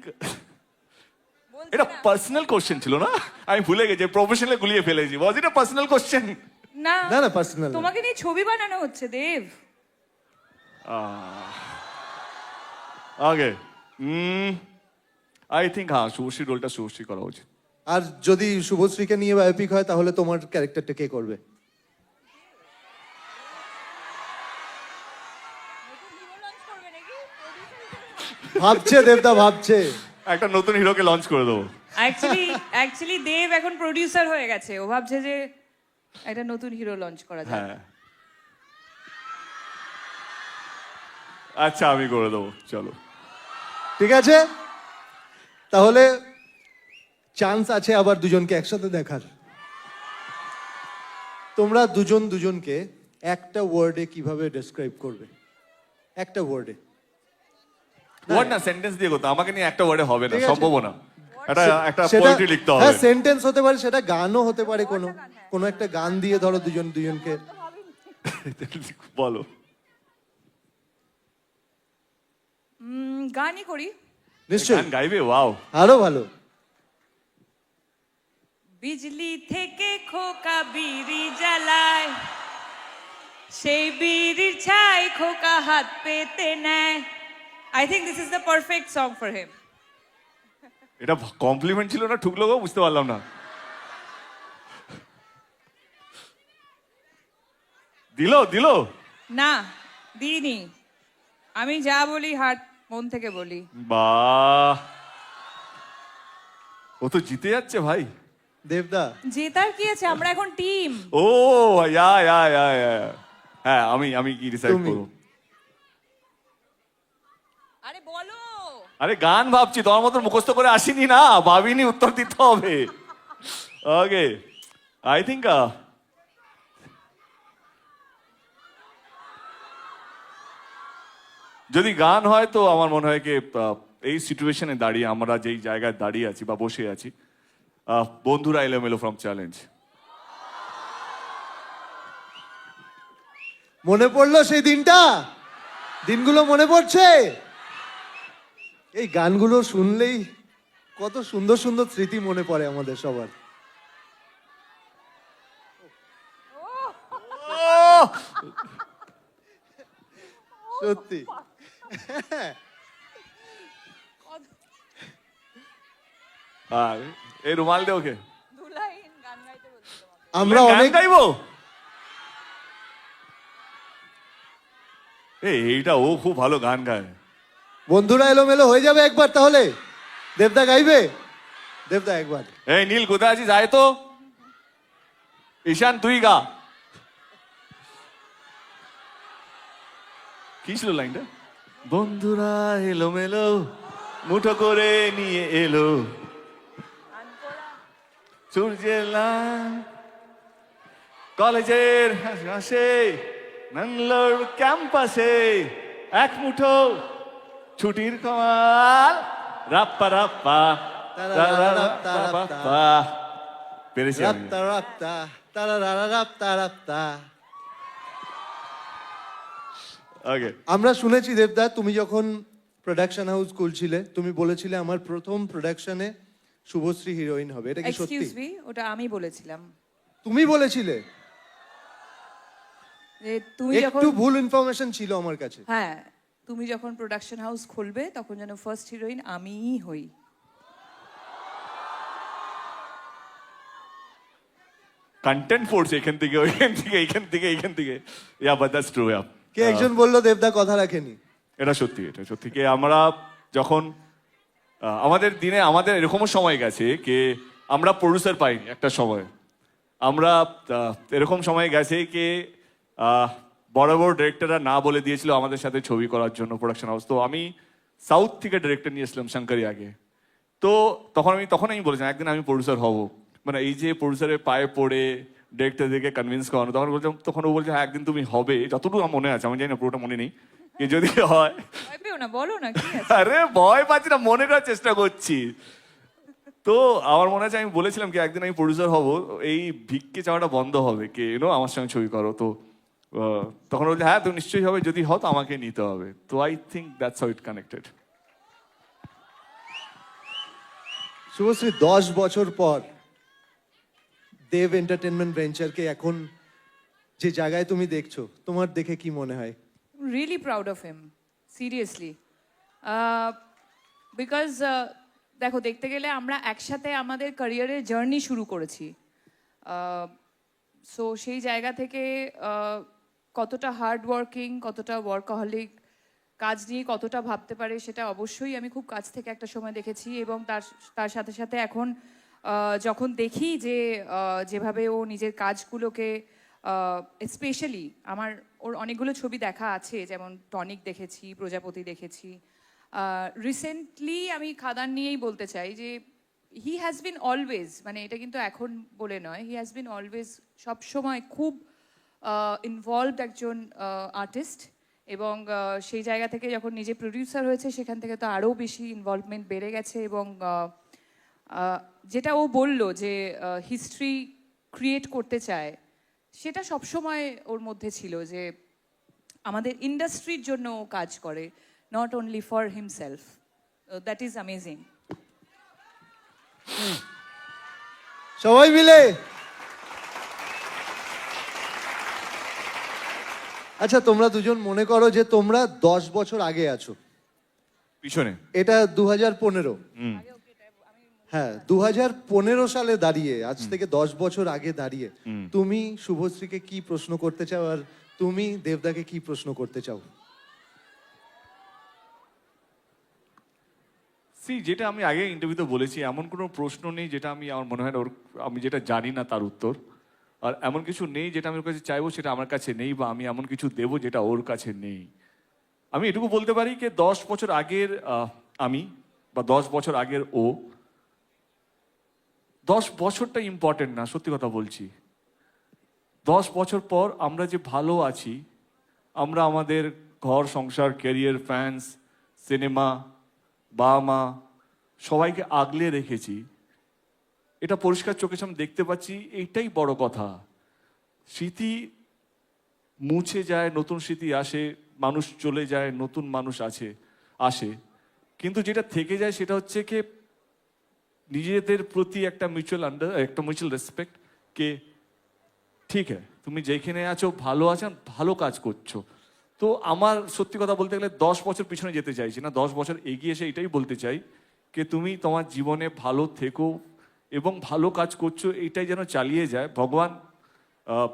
এটা পার্সোনাল কোশ্চেন ছিল না, আমি ভুলে গেছি, প্রফেশনাল গুলিয়ে ফেলেছি। Was it a personal question? না না না পার্সোনাল। তোমাকে নিয়ে ছবি বানানো হচ্ছে দেব। ওকে, আই থিঙ্ক হ্যাঁ শুভশ্রী রোলটা শুভশ্রী করা উচিত। আর যদি শুভশ্রীকে নিয়ে বায়োপিক হয় তাহলে তোমার ক্যারেক্টারটা কে করবে? ভাবছে দেবদা, ভাবছে। একটা নতুন হিরোকে লঞ্চ করে দেবো। অ্যাকচুয়ালি দেব এখন প্রোডিউসার হয়ে গেছে, ও ভাবছে যে একটা নতুন হিরো লঞ্চ করা যায়। হ্যাঁ আচ্ছা, আমি করে দেবো, চলো। ঠিক আছে, তাহলে চান্স আছে আবার দুজনকে একসাথে দেখার। তোমরা দুজন দুজনকে একটা ওয়ার্ডে কিভাবে ডেসক্রাইব করবে? একটা ওয়ার্ডে। ওয়ার্ড না, সেন্টেন্স দিয়ে করতে, আমাকে নিয়ে একটা ওয়ার্ডে হবে না, ঠিক আছে। সম্ভব না। একটা সেটা- পোয়েট্রি লিখতে হবে। হ্যাঁ সেন্টেন্স হতে পারে, সেটা গানও হতে পারে, কোনো একটা গান দিয়ে ধরো দুজনকে। বলো। গানই করি। নিশ্চয়ই, গান গাইবে? ওয়াও, আরো ভালো। বিজলি থেকে খোকা বিড়ি জ্বালায়, সেই বিড়ির ছাই খোকা হাত পেতে নেয়। I think this is the perfect song for him. এটা কমপ্লিমেন্ট ছিল না ঠুকলো গো? বুঝতে পারলাম না। দিলো দিলো? না দিইনি, আমি যা বলি হার্ট মন থেকে বলি। বাহ, ও তো জিতে যাচ্ছে ভাই। দেবদা, জেতার কি আছে, আমরা এখন টিম। ও ইয়া ইয়া ইয়া ইয়া। হ্যাঁ, আমি কি ডিসাইড তুমি। করব? আরে বলো। আরে গান ভাবছি, তোমার মতো মুখস্থ করে আসিনি না, ভাবিনি উত্তর দিতে হবে। ওকে, আই থিঙ্ক যদি গান হয় তো আমার মনে হয় কি এই সিচুয়েশনে দাঁড়িয়ে আমরা যেই জায়গায় দাঁড়িয়ে আছি বা বসে আছি, বন্ধুরা এলোমেলো ফ্রম চ্যালেঞ্জ। মনে পড়লো সেই দিনটা? দিনগুলো মনে পড়ছে? এই গানগুলো শুনলেই কত সুন্দর সুন্দর স্মৃতি মনে পড়ে আমাদের সবার। সত্যি। আর এই রুমাল দে ওকে। আমরা গান অনেক গাইবো এইটা ও খুব ভালো গান গায়। বন্ধুরা এলোমেলো হয়ে যাবে একবার তাহলে। দেবদা গাইবে? দেবদা একবার। এই নীল কোথায় আছিস, আয় তো। ঈশান তুই গা। কি ছিল লাইনটা? বন্ধুরা এলোমেলো মুঠো করে নিয়ে এলো সূর্যের লাল কলেজের হাসে নানলোর ক্যাম্পাসে এক মুঠো ছুটির কমাল রাপ্পা রাপ্পা রাপ্পা। পেরেছি আমি। রাপ্তা রাপ্তা তারা রাপ্তা রাপ্তা। ওকে, আমরা শুনেছি দেবদা, তুমি যখন প্রোডাকশন হাউস খুলছিলে তুমি বলেছিলে আমার প্রথম প্রোডাকশনে শুভশ্রী হিরোইন হবে। এটা কি সত্যি? এক্সকিউজ মি, ওটা আমি বলেছিলাম। তুমি বলেছিলে? যে তুমি যখন, একটু ভুল ইনফরমেশন ছিল আমার কাছে। হ্যাঁ, তুমি যখন প্রোডাকশন হাউস খুলবে তখন যেন ফার্স্ট হিরোইন আমিই হই। কন্টেন্ট ফোর্স এখান থেকে ওইখান থেকে এইখান থেকে এইখান থেকে। Yeah but that's true. Yeah কে একজন বললো দেবদা কথা রাখেনি। এটা সত্যি, এটা সত্যি। কি আমরা যখন আমাদের দিনে আমাদের এরকমও সময় গেছে কি আমরা প্রডিউসার পাইনি একটা সময়। আমরা এরকম সময় গেছে কি বড় বড় ডিরেক্টররা না বলে দিয়েছিল আমাদের সাথে ছবি করার জন্য প্রোডাকশন হাউস। তো আমি সাউথ থেকে ডিরেক্টর নিয়েছিলাম শঙ্করী আগে। তো তখন আমি বলেছিলাম একদিন আমি প্রডিউসার হব। মানে এই যে প্রডিউসারের পায়ে পড়ে ডিরেক্টরদেরকে কনভিন্স করানো, তখন ও বলছে হ্যাঁ একদিন তুমি হবে। যতটুকু আমার মনে আছে, আমি জানি না পুরোটা মনে নেই, কি যদি হয়। ভয় পেও না, বলো না কি আছে। আরে ভয় পাচ্ছি না, মনে করার চেষ্টা করছি। তো আমার মনে আছে আমি বলেছিলাম কি একদিন আমি প্রডিউসার হব, এই ভিক্ষে চাওয়াটা বন্ধ হবে, কে আমার সঙ্গে ছবি করো। তো তখন বলছে হ্যাঁ তুমি নিশ্চয়ই হবে, যদি হয় তো আমাকে নিতে হবে। তো I think that's how it connected. Subhashree 10 বছর পর দেব এন্টারটেনমেন্ট ভেঞ্চারকে এখন যে জায়গায় তুমি দেখছো, তোমার দেখে কি মনে হয়? Really proud of him, seriously. Because দেখো, দেখতে গেলে আমরা একসাথে আমাদের ক্যারিয়ারের জার্নি শুরু করেছি। সো সেই জায়গা থেকে কতটা হার্ড ওয়ার্কিং, কতটা ওয়ার্কাহলিক, কাজ নিয়ে কতটা ভাবতে পারে সেটা অবশ্যই আমি খুব কাছ থেকে একটা সময় দেখেছি। এবং তার সাথে সাথে এখন যখন দেখি যে যেভাবে ও নিজের কাজগুলোকে, স্পেশালি ওর অনেকগুলো ছবি দেখা আছে, যেমন টনিক দেখেছি, প্রজাপতি দেখেছি। রিসেন্টলি আমি খাদান নিয়েই বলতে চাই যে হি হ্যাজ বিন অলওয়েজ, মানে এটা কিন্তু এখন বলে নয়, হি হ্যাজ বিন অলওয়েজ সবসময় খুব ইনভলভড একজন আর্টিস্ট। এবং সেই জায়গা থেকে যখন নিজে প্রডিউসার হয়েছে সেখান থেকে তো আরও বেশি ইনভলভমেন্ট বেড়ে গেছে। এবং যেটা ও বলল যে হিস্ট্রি ক্রিয়েট করতে চায়, সেটা সবসময় ওর মধ্যে ছিল যে আমাদের ইন্ডাস্ট্রির জন্য ও কাজ করে, not only for himself. That is amazing. সবাই মিলে। আচ্ছা, তোমরা দুজন মনে করো যে তোমরা 10 বছর আগে আছো, পিছনে এটা 2015। হ্যাঁ, 2015 সালে দাঁড়িয়ে, আজ থেকে 10 বছর আগে দাঁড়িয়ে তুমি শুভশ্রীকে কি প্রশ্ন করতে চাও আর তুমি দেবদাকে কি প্রশ্ন করতে চাও? যেটা আমি আগে ইন্টারভিউতে বলেছি, এমন কোনো প্রশ্ন নেই যেটা আমার মনে হয় না আমি যেটা জানি না তার উত্তর। আর এমন কিছু নেই যেটা আমি ওর কাছে চাইবো সেটা আমার কাছে নেই, বা আমি এমন কিছু দেবো যেটা ওর কাছে নেই। আমি এটুকু বলতে পারি যে 10 বছর আগের আমি বা 10 বছর আগের ও, 10 বছরটা ইম্পর্টেন্ট না, সত্যি কথা বলছি। 10 বছর পর আমরা যে ভালো আছি, আমরা আমাদের ঘর সংসার, ক্যারিয়ার, ফ্যান্স, সিনেমা, বাবা মা সবাইকে আগলে রেখেছি, এটা পরিষ্কার চোখের সামনে দেখতে পাচ্ছি, এইটাই বড় কথা। স্মৃতি মুছে যায়, নতুন স্মৃতি আসে, মানুষ চলে যায়, নতুন মানুষ আসে, কিন্তু যেটা থেকে যায় সেটা হচ্ছে কি নিজেদের প্রতি একটা মিউচুয়াল রেসপেক্ট, কে ঠিক হ্যাঁ তুমি যেখানে আছো ভালো আছেন, ভালো কাজ করছো। তো আমার সত্যি কথা বলতে গেলে 10 বছর পিছনে যেতে চাইছি না, 10 বছর এগিয়ে এসে এটাই বলতে চাই যে তুমি তোমার জীবনে ভালো থেকো এবং ভালো কাজ করছো, এইটাই যেন চালিয়ে যায়। ভগবান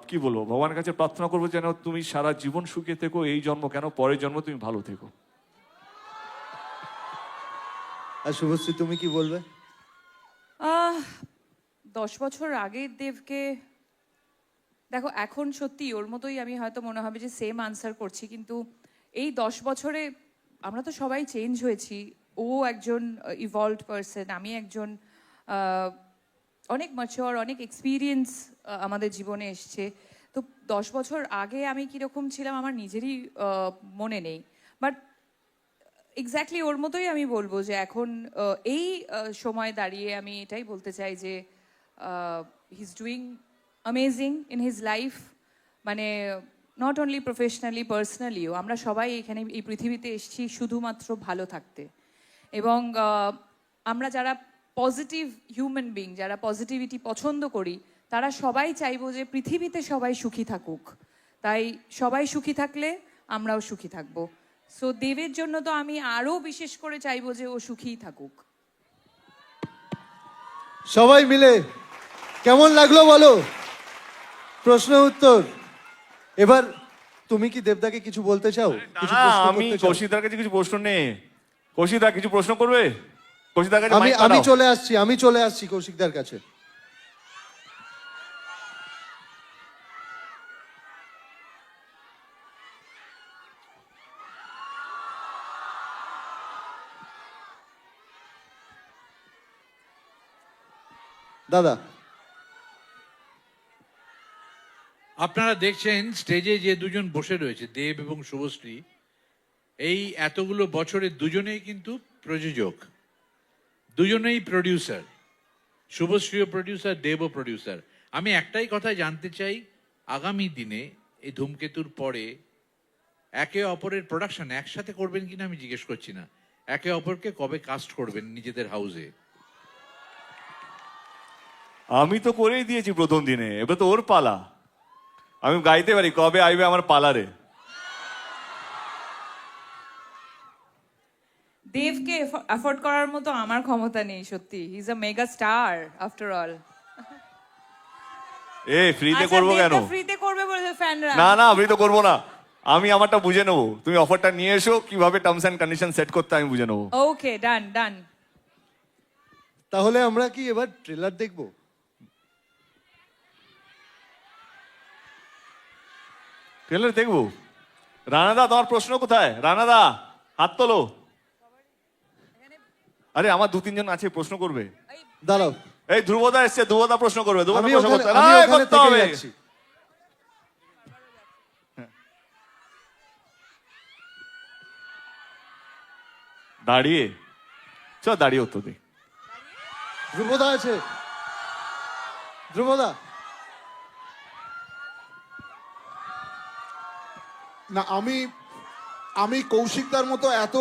কি বলবো, ভগবানের কাছে প্রার্থনা করবো যেন তুমি সারা জীবন সুখে থেকো, এই জন্ম কেন পরের জন্ম তুমি ভালো থেকো। আর শুভশ্রী তুমি কি বলবে? 10 বছর আগের দেবকে দেখো, এখন সত্যি ওর মতোই আমি হয়তো মনে হবে যে সেম আনসার করছি, কিন্তু এই 10 বছরে আমরা তো সবাই চেঞ্জ হয়েছি। ও একজন ইভলভড পারসন, আমি একজন অনেক ম্যাচিওর, অনেক এক্সপিরিয়েন্স আমাদের জীবনে এসছে। তো 10 বছর আগে আমি কীরকম ছিলাম আমার নিজেরই মনে নেই, বাট এক্স্যাক্টলি ওর মতোই আমি বলবো যে এখন এই সময় দাঁড়িয়ে আমি এটাই বলতে চাই যে he is doing amazing in his life. মানে নট অনলি প্রফেশনালি, পার্সোনালিও আমরা সবাই এখানে এই পৃথিবীতে এসেছি শুধুমাত্র ভালো থাকতে। এবং আমরা যারা পজিটিভ হিউম্যান বিং, যারা পজিটিভিটি পছন্দ করি, তারা সবাই চাইবো যে পৃথিবীতে সবাই সুখী থাকুক। তাই সবাই সুখী থাকলে আমরাও সুখী থাকবো। সো দেবের জন্য তো আমি আরো বিশেষ করে চাইবো যে ও সুখীই থাকুক। সবাই মিলে কেমন লাগলো বলো? প্রশ্ন উত্তর। এবার তুমি কি দেবদাকে কিছু বলতে চাও? কিছু প্রশ্ন আমি করতে চাও? কৌশিকদার কাছে কিছু প্রশ্ন নেই। কৌশিকদা কিছু প্রশ্ন করবে? কৌশিকদার কাছে আমি mic আমি পাঠাও। চলে আসছি কৌশিকদার কাছে। দাদা, আপনারা দেখছেন স্টেজে যে দুজন বসে রয়েছে, দেব এবং শুভশ্রী, এই এতগুলো বছরের দুজনেই কিন্তু প্রযোজক, দুজনেই প্রডিউসার। শুভশ্রীও প্রডিউসার, দেবও প্রডিউসার। আমি একটাই কথা জানতে চাই, আগামী দিনে এই ধূমকেতুর পরে একে অপরের প্রোডাকশন একসাথে করবেন কিনা আমি জিজ্ঞেস করছি না, একে অপরকে কবে কাস্ট করবেন নিজেদের হাউসে? আমি তো করেই দিয়েছি প্রথম দিনে, এবার তো ওর পালা। আমি গাইতে পারি, কবে আইবে আমার পালারে। দেবকে অ্যাফোর্ড করার মতো আমার ক্ষমতা নেই সত্যি। He is a mega star after all. এ ফ্রিতে করবো কেন? ফ্রিতে করবে বলেছে ফ্যানরা। না না, ফ্রি তো করবো না। আমি আমারটা বুঝে নেবো, তুমি অফারটা নিয়ে এসো, কিভাবে টার্মস এন্ড কন্ডিশন সেট করতে আমি বুঝে নেবো। ওকে, ডান ডান। তাহলে আমরা কি এবার ট্রেলার দেখবো? ট্রেলার দেখবো? রানাদা তোমার প্রশ্ন কোথায়? রানাদা হাত তোলো। আরে আমার 2-3 জন আছে প্রশ্ন করবে। দাঁড়াও, এই ধ্রুবদা এসছে, ধ্রুবদা প্রশ্ন করবে। ধ্রুবদা আমি প্রশ্ন ওখানে করতে আমি এই, ওখানে করতে থেকে হবে। যাচ্ছি। দাঁড়িয়ে চ, দাঁড়িয়ে হতো দেখ। ধ্রুবদা আছে, ধ্রুবদা। না, আমি কৌশিকদার মতো এত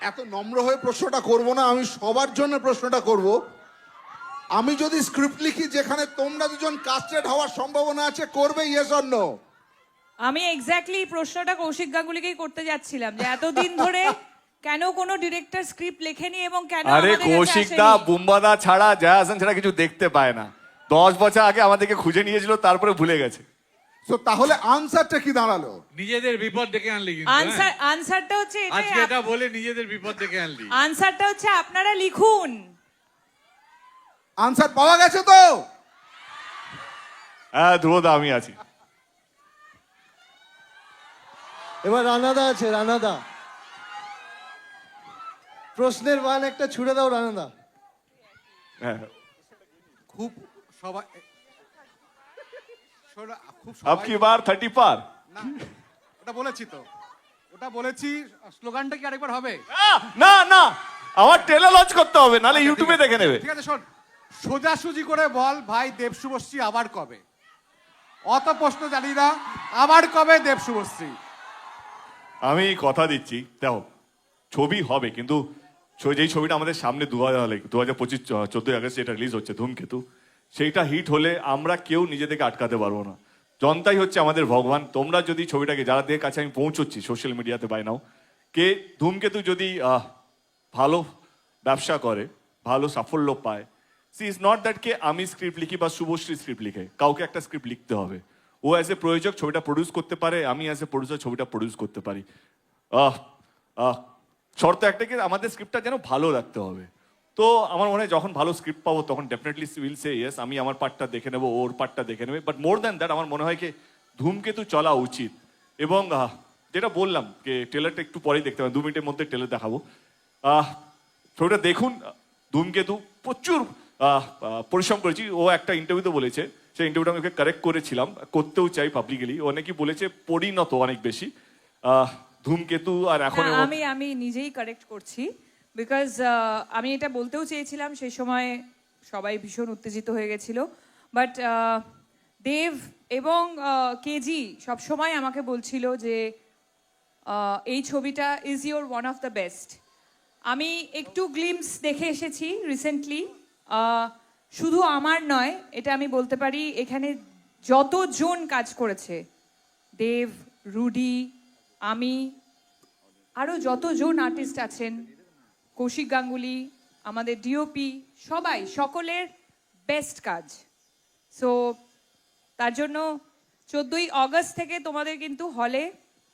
এত নম্র হয়ে প্রশ্নটা করব না। আমি সবার জন্য প্রশ্নটা করব। আমি যদি স্ক্রিপ্ট লিখি যেখানে তোমরা দুজন কাস্টেড হওয়ার সম্ভাবনা আছে, করবে ইয়েস অর নো? আমি এক্স্যাক্টলি প্রশ্নটা কৌশিক গাঙ্গুলিকেই করতে যাচ্ছিলাম যে এতদিন ধরে কেন কোনো ডিরেক্টর স্ক্রিপ্ট লেখেনি এবং কেন আরে আমাদের কাছে কৌশিকদা আসেনি? বুম্বাদা ছাড়া, জয়া হাসান ছাড়া কিছু দেখতে পায় না। 10 বছর আগে আমাদেরকে খুঁজে নিয়েছিল, তারপরে ভুলে গেছে। তো তাহলে আনসারটা কি দাঁড়ালো? নিজেদের বিপদ ডেকে আনলি কিন্তু, হ্যাঁ? আনসারটা হচ্ছে আজকে এটা বলে নিজেদের বিপদ ডেকে আনলি। আনসারটা হচ্ছে আপনারা লিখুন। আনসার পাওয়া গেছে তো? হ্যাঁ ধ্রুবদা আমি আছি। এবার রানাদা আছে, রানাদা। প্রশ্নের বান একটা ছুড়ে দাও রানাদা। হ্যাঁ, খুব সবাই শোনো, খুব আব কি বার 30 পার। না, ওটা বলেছি তো, ওটা বলেছি। স্লোগানটা কি আরেকবার হবে? না না, আমার টেলে লঞ্চ করতে হবে, নালে ইউটিউবে দেখে নেবে। ঠিক আছে, শোন, সোজাসুজি করে বল ভাই, দেব শুভশ্রী আবার কবে? অত প্রশ্ন জানি না, আবার কবে দেব শুভশ্রী? আমি কথা দিচ্ছি, দেখো ছবি হবে, কিন্তু যেই ছবিটা আমাদের সামনে 2025 14 আগস্ট যেটা রিলিজ হচ্ছে ধূমকেতু, সেইটা হিট হলে আমরা কেউ নিজেদেরকে আটকাতে পারবো না। জনতাই হচ্ছে আমাদের ভগবান। তোমরা যদি ছবিটাকে, যাদের কাছে আমি পৌঁছচ্ছি সোশ্যাল মিডিয়াতে বাই নাও, কে ধূমকেতু যদি ভালো ব্যবসা করে, ভালো সাফল্য পায়, সি ইজ নট দ্যাট কে আমি স্ক্রিপ্ট লিখি বা শুভশ্রী স্ক্রিপ্ট লিখে, কাউকে একটা স্ক্রিপ্ট লিখতে হবে। ও অ্যাজ এ প্রযোজক ছবিটা প্রডিউস করতে পারে, আমি অ্যাজ এ প্রডিউসার ছবিটা প্রডিউস করতে পারি। আহ আহ শর্ত একটা কি, আমাদের স্ক্রিপ্টটা যেন ভালো রাখতে হবে। তো আমার মনে হয় যখন ভালো স্ক্রিপ্ট পাবো তখন ডেফিনেটলি উইল সে ইয়েস, আমি আমার পার্টটা দেখে নেবো, ওর পার্টটা দেখে নেবে। বাট মোর দ্যান দ্যাট আমার মনে হয় কি ধূমকেতু চলা উচিত। এবং যেটা বললাম যে ট্রেলারটা একটু পরেই দেখতে পাবেন, 2 মিনিটের মধ্যে ট্রেলার দেখাবো। ছবিটা দেখুন। ধূমকেতু প্রচুর পরিশ্রম করেছি। ও একটা ইন্টারভিউতে বলেছে, সেই ইন্টারভিউটা আমি ওকে কারেক্ট করেছিলাম, করতেও চাই পাবলিকলি। ও নাকি বলেছে পরিণত অনেক বেশি ধূমকেতু। আর এখন না, আমি নিজেই কারেক্ট করছি, বিকজ আমি এটা বলতেও চেয়েছিলাম, সেই সময় সবাই ভীষণ উত্তেজিত হয়ে গেছিল। বাট দেব এবং কেজি সবসময় আমাকে বলছিল যে এই ছবিটা is your one of the best. আমি একটু গ্লিমস দেখে এসেছি রিসেন্টলি, শুধু আমার নয়, এটা আমি বলতে পারি এখানে যতজন কাজ করেছে, দেব, রুডি, আমি, আরও যতজন আর্টিস্ট আছেন, কৌশিক গাঙ্গুলি, আমাদের ডিওপি, সবাই, সকলের বেস্ট কাজ। সো তার জন্য 14ই অগস্ট থেকে তোমাদের কিন্তু হলে,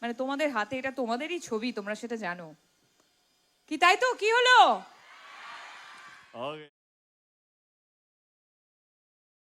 মানে তোমাদের হাতে, এটা তোমাদেরই ছবি, তোমরা সেটা জানো কি, তাই তো? কি হলো?